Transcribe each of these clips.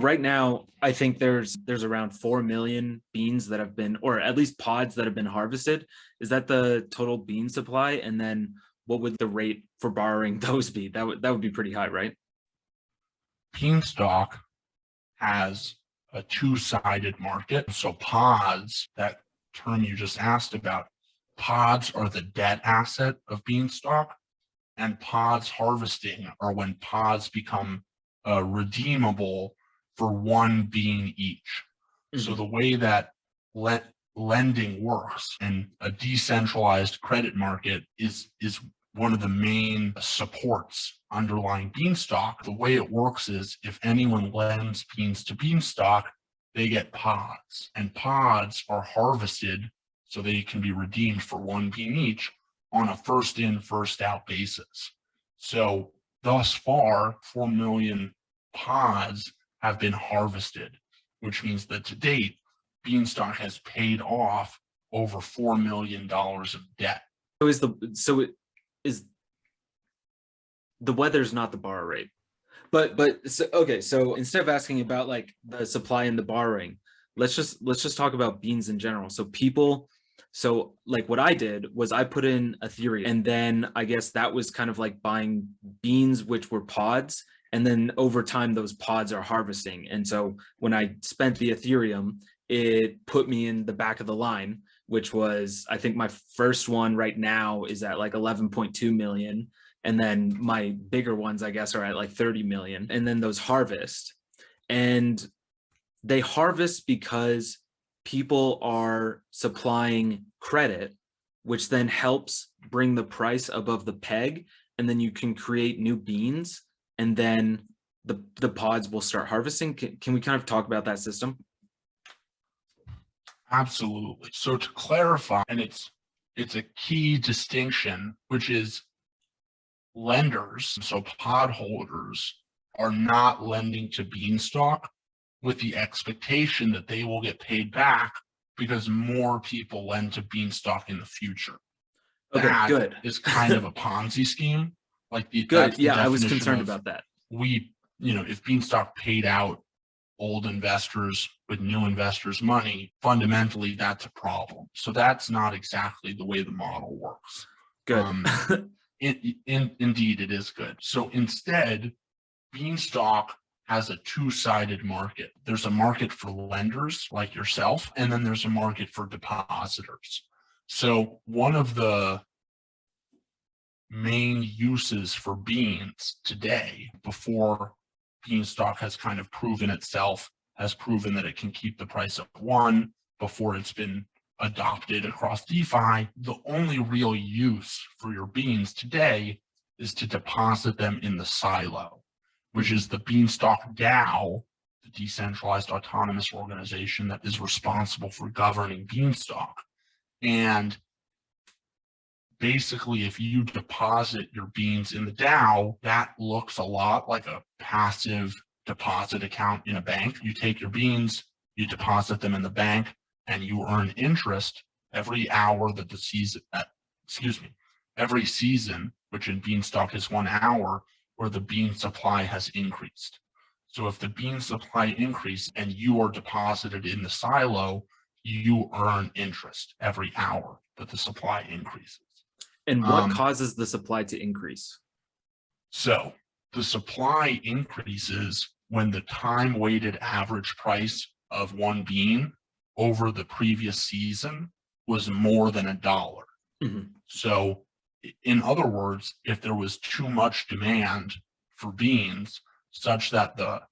Right now, I think there's around 4 million beans that have been, or at least pods that have been harvested. Is that the total bean supply? And then what would the rate for borrowing those be? That would be pretty high, right? Beanstalk has a two-sided market. So pods, that term you just asked about, pods are the debt asset of Beanstalk, and pods harvesting are when pods become redeemable for one bean each. So the way that lending works in a decentralized credit market is one of the main supports underlying Beanstalk. The way it works is if anyone lends beans to Beanstalk, they get pods, and pods are harvested so they can be redeemed for one bean each on a first in, first out basis. So thus far, 4 million pods have been harvested, which means that to date, Beanstalk has paid off over $4 million of debt. Is the weather's not the borrow rate. But so, okay, so instead of asking about like the supply and the borrowing, let's just talk about beans in general. So like what I did was I put in Ethereum, and then I guess that was kind of like buying beans, which were pods. And then over time, those pods are harvesting. And so when I spent the Ethereum, it put me in the back of the line, which was, I think my first one right now is at like 11.2 million. And then my bigger ones, I guess, are at like 30 million. And then those harvest. And they harvest because people are supplying credit, which then helps bring the price above the peg. And then you can create new beans, and then the pods will start harvesting. Can we kind of talk about that system? Absolutely. So to clarify, and it's a key distinction, which is lenders, so pod holders, are not lending to Beanstalk with the expectation that they will get paid back because more people lend to Beanstalk in the future. Okay, that good. is kind of a Ponzi scheme. Like Good. that's the Yeah, I was definition concerned of about that. if Beanstalk paid out old investors with new investors' money, fundamentally that's a problem. So that's not exactly the way the model works. Good. Indeed, it is good. So instead, Beanstalk has a two-sided market. There's a market for lenders like yourself, and then there's a market for depositors. So one of the main uses for beans today, before Beanstalk has kind of proven itself, has proven that it can keep the price of one, before it's been adopted across DeFi, the only real use for your beans today is to deposit them in the silo, which is the Beanstalk DAO, the decentralized autonomous organization that is responsible for governing Beanstalk. And basically, if you deposit your beans in the DAO, that looks a lot like a passive deposit account in a bank. You take your beans, you deposit them in the bank, and you earn interest every hour that the season, every season, which in Beanstalk is 1 hour, where the bean supply has increased. So if the bean supply increase and you are deposited in the silo, you earn interest every hour that the supply increases. And what causes the supply to increase? So the supply increases when the time-weighted average price of one bean over the previous season was more than $1. Mm-hmm. So in other words, if there was too much demand for beans such that the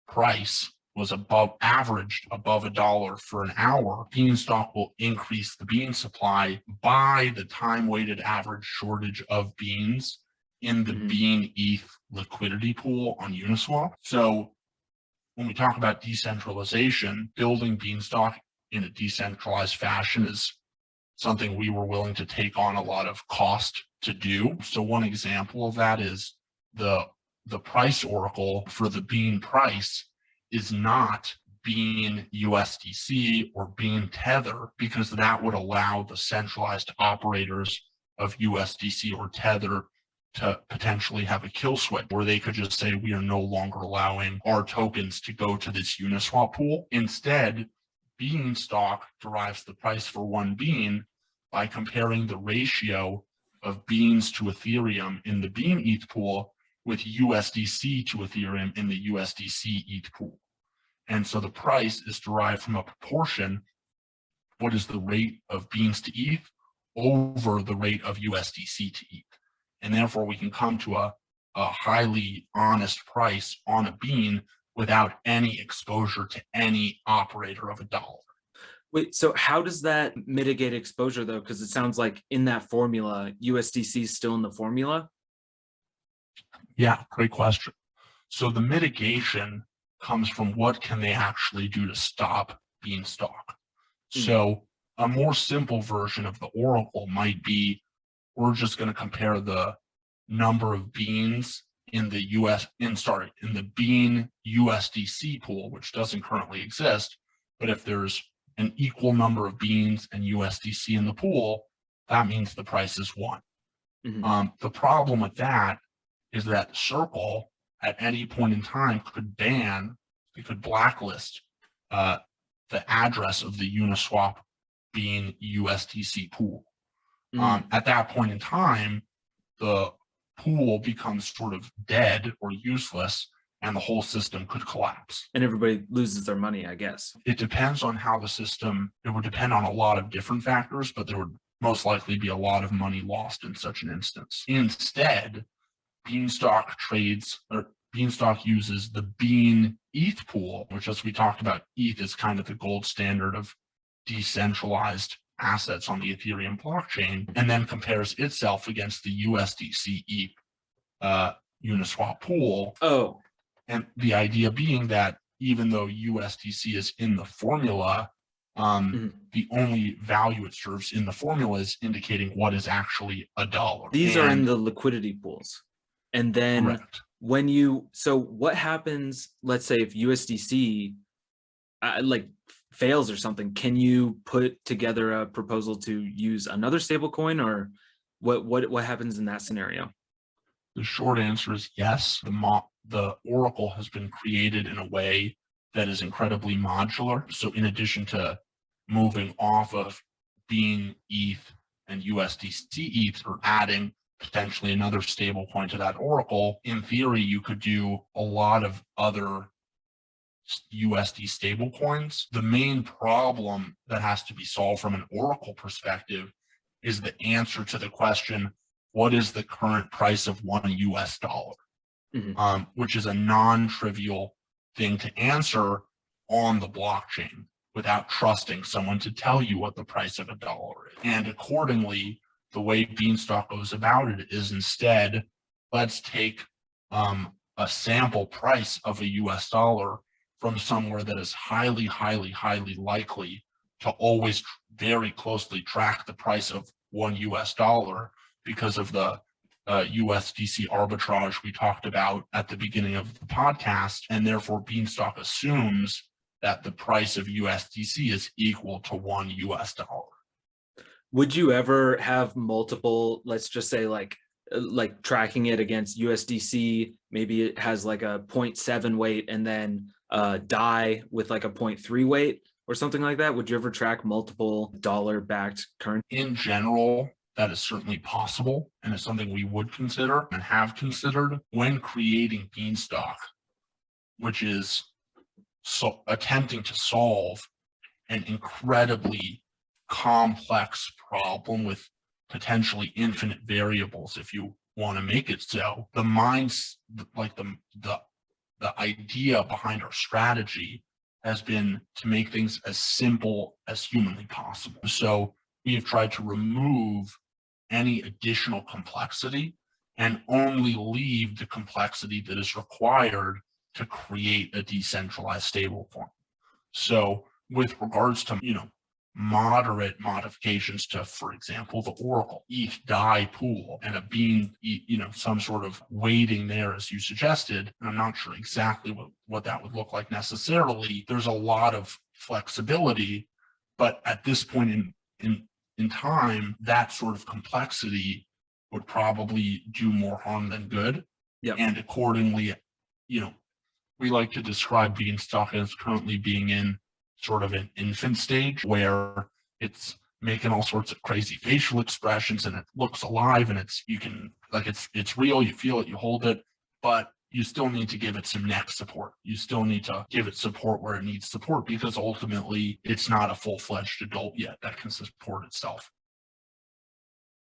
price was averaged above $1 for an hour, Beanstalk will increase the bean supply by the time-weighted average shortage of beans in the Bean ETH liquidity pool on Uniswap. So when we talk about decentralization, building Beanstalk in a decentralized fashion is something we were willing to take on a lot of cost to do. So one example of that is the price oracle for the bean price is not Bean USDC or Bean Tether, because that would allow the centralized operators of USDC or Tether to potentially have a kill switch where they could just say, we are no longer allowing our tokens to go to this Uniswap pool. Instead, Beanstalk derives the price for one bean by comparing the ratio of beans to Ethereum in the Bean ETH pool with USDC to Ethereum in the USDC ETH pool. And so the price is derived from a proportion. What is the rate of beans to ETH over the rate of USDC to ETH? And therefore we can come to a highly honest price on a bean without any exposure to any operator of a dollar. Wait, so how does that mitigate exposure though? Because it sounds like in that formula, USDC is still in the formula. Yeah, great question. So the mitigation comes from what can they actually do to stop Beanstalk. So a more simple version of the oracle might be, we're just going to compare the number of beans in the in the bean USDC pool, which doesn't currently exist. But if there's an equal number of beans and USDC in the pool, that means the price is one. The problem with that is that Circle at any point in time could blacklist the address of the Uniswap bean USDC pool. At that point in time, the pool becomes sort of dead or useless, and the whole system could collapse. And everybody loses their money, I guess. It depends on how the system, it would depend on a lot of different factors, but there would most likely be a lot of money lost in such an instance. Instead, Beanstalk uses the Bean ETH pool, which, as we talked about, ETH is kind of the gold standard of decentralized assets on the Ethereum blockchain, and then compares itself against the USDC ETH Uniswap pool. Oh. And the idea being that even though USDC is in the formula, the only value it serves in the formula is indicating what is actually a dollar. These are in the liquidity pools. And then correct. So what happens, let's say if USDC like fails or something, can you put together a proposal to use another stable coin, or what happens in that scenario? The short answer is yes. The oracle has been created in a way that is incredibly modular. So in addition to moving off of Bean ETH and USDC ETH, or adding potentially another stable coin to that oracle, in theory, you could do a lot of other USD stable coins. The main problem that has to be solved from an oracle perspective is the answer to the question, what is the current price of one US dollar? Which is a non-trivial thing to answer on the blockchain without trusting someone to tell you what the price of a dollar is. And accordingly, the way Beanstalk goes about it is instead, let's take a sample price of a US dollar from somewhere that is highly, highly, highly likely to always very closely track the price of one US dollar because of the USDC arbitrage we talked about at the beginning of the podcast. And therefore, Beanstalk assumes that the price of USDC is equal to one US dollar. Would you ever have multiple, let's just say like tracking it against USDC, maybe it has like a 0.7 weight and then DAI with like a 0.3 weight or something like that? Would you ever track multiple dollar-backed currency? In general, that is certainly possible, and it's something we would consider and have considered when creating Beanstalk, which is attempting to solve an incredibly complex problem with potentially infinite variables if you want to make it so. The idea behind our strategy has been to make things as simple as humanly possible. So we have tried to remove any additional complexity and only leave the complexity that is required to create a decentralized stablecoin. So with regards to, moderate modifications to, for example, the Oracle ETH DAI pool and a Bean, some sort of weighting there, as you suggested, and I'm not sure exactly what that would look like necessarily. There's a lot of flexibility, but at this point in time, that sort of complexity would probably do more harm than good. Yep. And accordingly, we like to describe Beanstalk as currently being in sort of an infant stage where it's making all sorts of crazy facial expressions and it looks alive and it's real, you feel it, you hold it, but you still need to give it some neck support. You still need to give it support where it needs support because ultimately it's not a full-fledged adult yet that can support itself.